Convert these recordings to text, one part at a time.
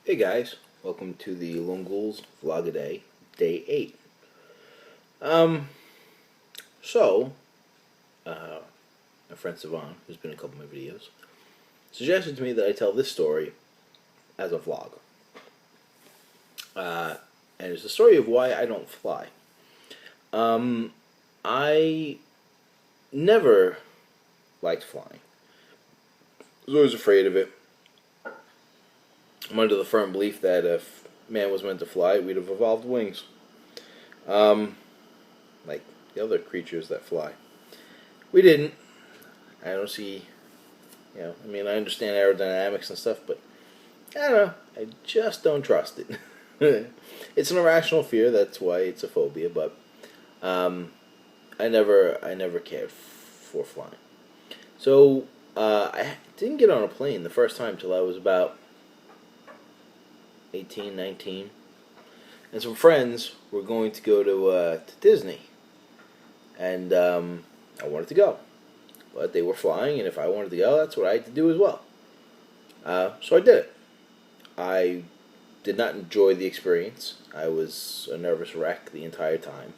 Hey guys, welcome to the Lone Ghouls vlog a day 8. Um, so, uh, my friend Savon, who's been in a couple of my videos, suggested to me that I tell this story as a vlog. And it's the story of why I don't fly. I never liked flying. I was always afraid of it. I'm under the firm belief that if man was meant to fly, we'd have evolved wings. Um, like the other creatures that fly. We didn't. I don't see, I mean, I understand aerodynamics and stuff, but I don't know. I just don't trust it. It's an irrational fear. That's why it's a phobia. But I never cared for flying. So I didn't get on a plane the first time till I was about 18, 19, and some friends were going to go to Disney, and I wanted to go. But they were flying, and if I wanted to go, that's what I had to do as well. So I did it. I did not enjoy the experience. I was a nervous wreck the entire time.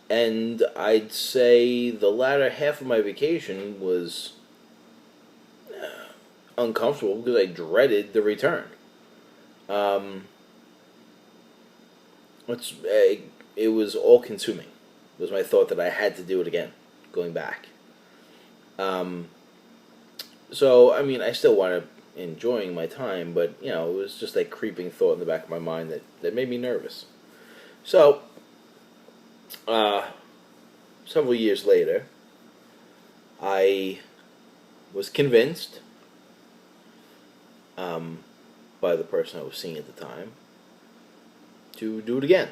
And I'd say the latter half of my vacation was uncomfortable because I dreaded the return. It was all-consuming. It was my thought that I had to do it again, going back. So, I mean, I still wound up enjoying my time, but, it was just that creeping thought in the back of my mind that made me nervous. So, several years later, I was convinced by the person I was seeing at the time to do it again.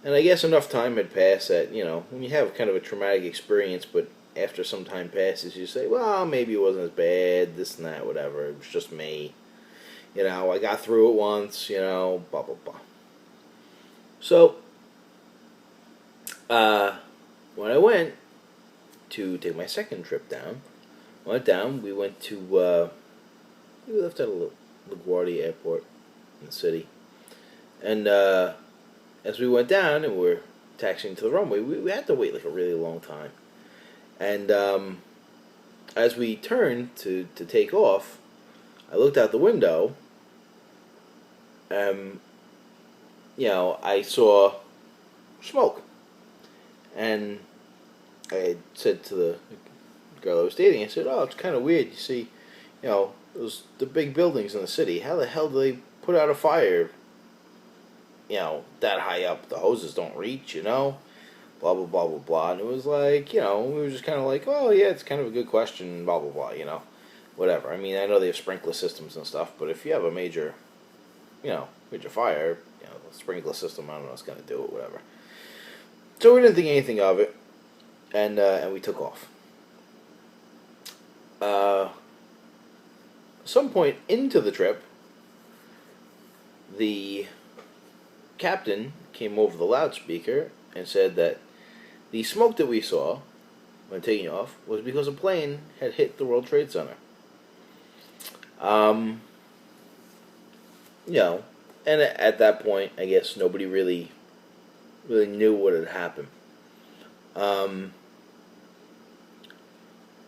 And I guess enough time had passed that, when you have kind of a traumatic experience, but after some time passes, you say, well, maybe it wasn't as bad, this and that, whatever. It was just me. I got through it once, blah, blah, blah. So, when I went to take my second trip down, we went to, we left at LaGuardia Airport in the city. And, as we went down and we're taxiing to the runway, we had to wait like a really long time. And as we turned to take off, I looked out the window. I saw smoke, and I said to the girl I was dating, I said, "Oh, it's kind of weird. You see, those the big buildings in the city. How the hell do they put out a fire? That high up, the hoses don't reach, blah, blah, blah, blah, blah." And it was like, we were just kind of like, oh, yeah, it's kind of a good question, blah, blah, blah, whatever. I mean, I know they have sprinkler systems and stuff, but if you have a major fire, the sprinkler system, I don't know, it's going to do it, whatever. So we didn't think anything of it, and we took off. Some point into the trip, the captain came over the loudspeaker and said that the smoke that we saw when taking off was because a plane had hit the World Trade Center. And at that point, I guess nobody really knew what had happened.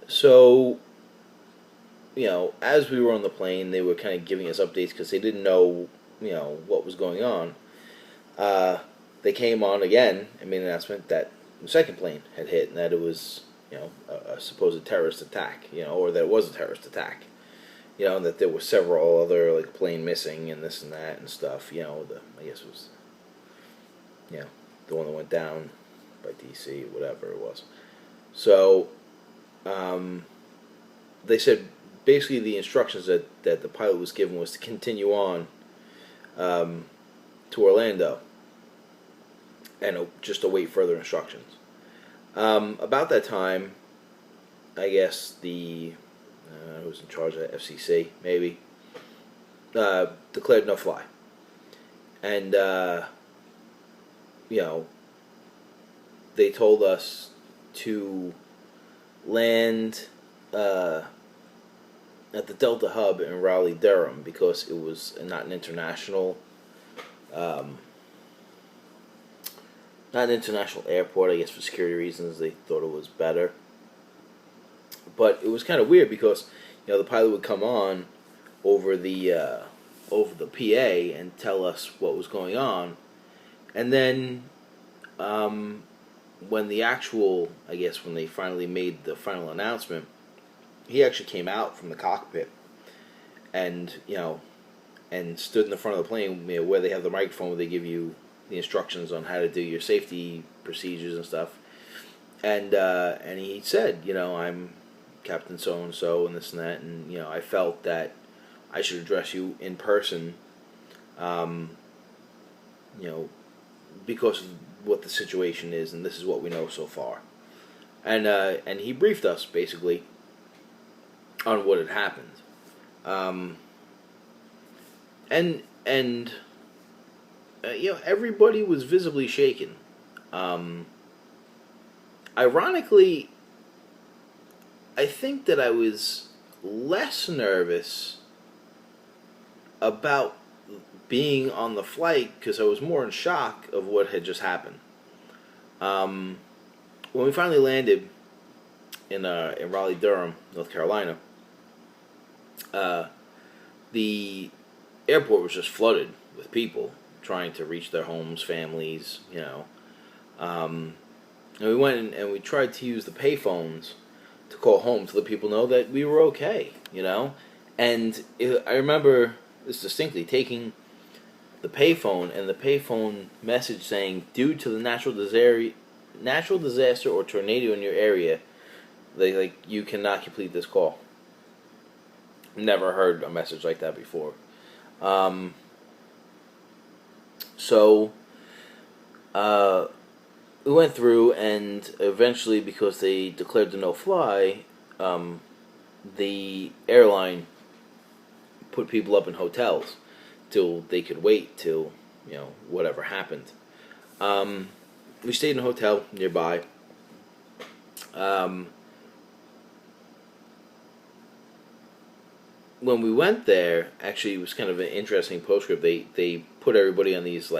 So, as we were on the plane, they were kind of giving us updates because they didn't know, what was going on. They came on again and made an announcement that the second plane had hit and that it was, a supposed terrorist attack, or that it was a terrorist attack. And that there were several other, like, plane missing and this and that and stuff. I guess it was, the one that went down by D.C., whatever it was. So, they said basically the instructions that the pilot was given was to continue on to Orlando and just await further instructions. About that time, I guess who was in charge of the FCC, maybe, declared no fly. And, they told us to land at the Delta hub in Raleigh, Durham, because it was not an international, um, not an international airport. I guess for security reasons, they thought it was better. But it was kind of weird because the pilot would come on over the PA and tell us what was going on, and then when the actual, I guess when they finally made the final announcement, he actually came out from the cockpit and and stood in the front of the plane, where they have the microphone where they give you the instructions on how to do your safety procedures and stuff. And he said, I'm Captain so and so and this and that, and I felt that I should address you in person, you know, because of what the situation is, and this is what we know so far. And he briefed us basically on what had happened. And everybody was visibly shaken. Ironically, I think that I was less nervous about being on the flight because I was more in shock of what had just happened. When we finally landed in Raleigh, Durham, North Carolina, the airport was just flooded with people trying to reach their homes, families, And we went and we tried to use the payphones to call home to let people know that we were okay, And I remember this distinctly, taking the payphone and the payphone message saying, due to the natural disaster or tornado in your area, you cannot complete this call. Never heard a message like that before. So we went through, and eventually, because they declared the no-fly, the airline put people up in hotels till they could wait till whatever happened. We stayed in a hotel nearby. When we went there, actually, it was kind of an interesting postscript. They put everybody on these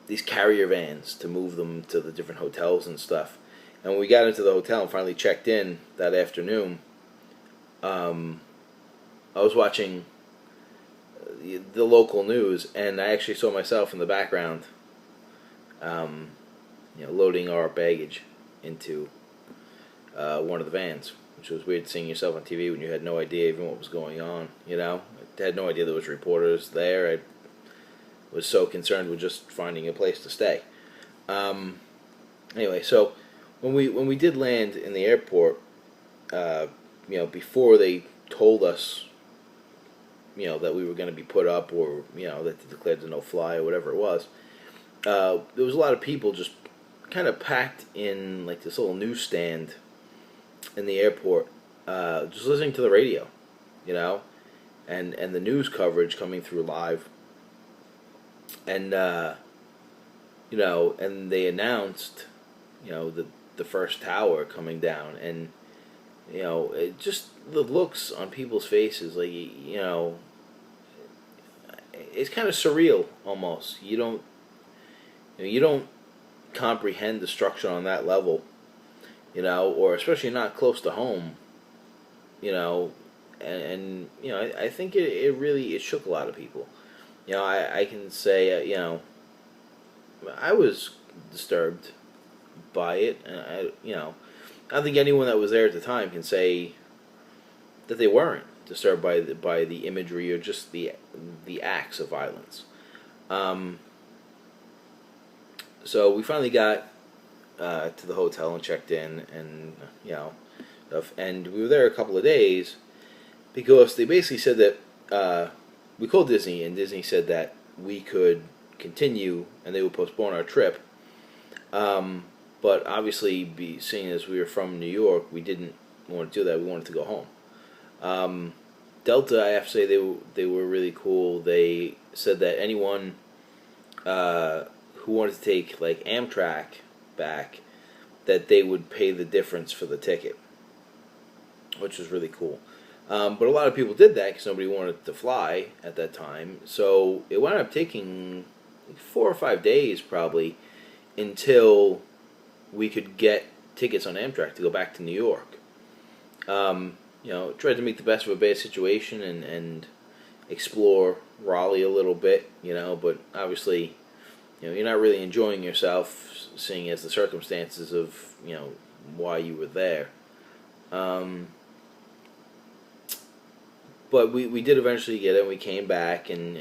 these carrier vans to move them to the different hotels and stuff. And when we got into the hotel and finally checked in that afternoon, I was watching the local news, and I actually saw myself in the background, loading our baggage into one of the vans, which was weird seeing yourself on TV when you had no idea even what was going on. I had no idea there was reporters there. I was so concerned with just finding a place to stay. Anyway, so when we did land in the airport, before they told us, that we were going to be put up, or that they declared the no-fly or whatever it was, there was a lot of people just kind of packed in this little newsstand in the airport, just listening to the radio, and the news coverage coming through live. And and they announced, the first tower coming down, and it just, the looks on people's faces, it's kind of surreal almost. You don't comprehend destruction on that level, or especially not close to home, and I think it really shook a lot of people. I can say, I was disturbed by it, and I don't think anyone that was there at the time can say that they weren't disturbed by the imagery or just the acts of violence. So we finally got to the hotel and checked in, and stuff, and we were there a couple of days because they basically said that we called Disney, and Disney said that we could continue and they would postpone our trip. But obviously, seeing as we were from New York, we didn't want to do that. We wanted to go home. Delta, I have to say, they were really cool. They said that anyone who wanted to take Amtrak back, that they would pay the difference for the ticket. which was really cool. But a lot of people did that because nobody wanted to fly at that time. So it wound up taking 4 or 5 days probably until we could get tickets on Amtrak to go back to New York. Tried to make the best of a bad situation and explore Raleigh a little bit, but obviously, you're not really enjoying yourself, seeing as the circumstances of, why you were there. But we did eventually get it, and we came back, and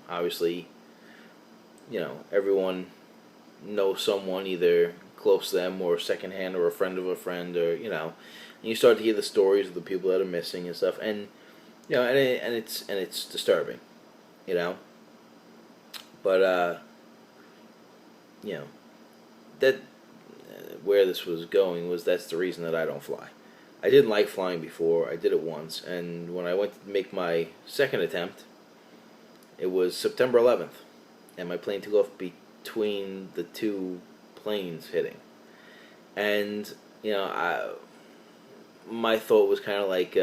obviously, everyone knows someone either close to them or secondhand or a friend of a friend, or, and you start to hear the stories of the people that are missing and stuff, and it's disturbing, but that where this was going was that's the reason that I don't fly. I didn't like flying before. I did it once, and when I went to make my second attempt, it was September 11th, and my plane took off between the two planes hitting, and my thought was kind of like,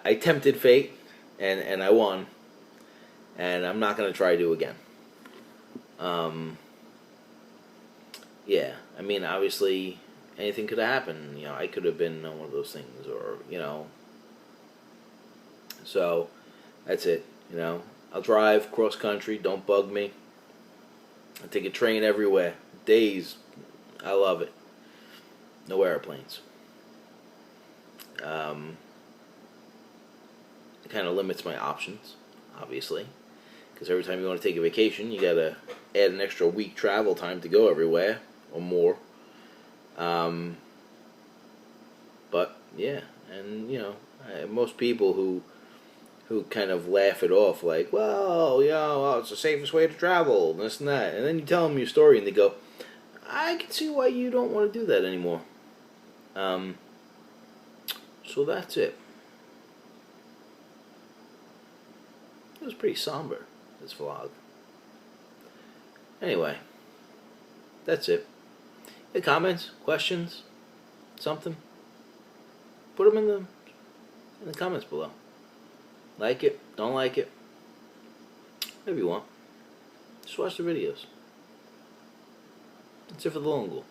I tempted fate, and I won, and I'm not going to try to do again. Yeah, I mean, obviously, anything could have happened. I could have been on one of those things, or, So, that's it, I'll drive cross country, don't bug me. I take a train everywhere. Days, I love it. No airplanes. It kind of limits my options, obviously, because every time you want to take a vacation, you gotta add an extra week travel time to go everywhere, or more. But yeah, and most people who kind of laugh it off, like, well, it's the safest way to travel, and this and that, and then you tell them your story, and they go, I can see why you don't want to do that anymore. So that's it. It was pretty somber, this vlog. Anyway, that's it. Any comments, questions, something? Put them in the comments below. Like it, don't like it, whatever you want. Just watch the videos. That's it for the Lone Ghoul.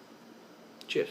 Cheers.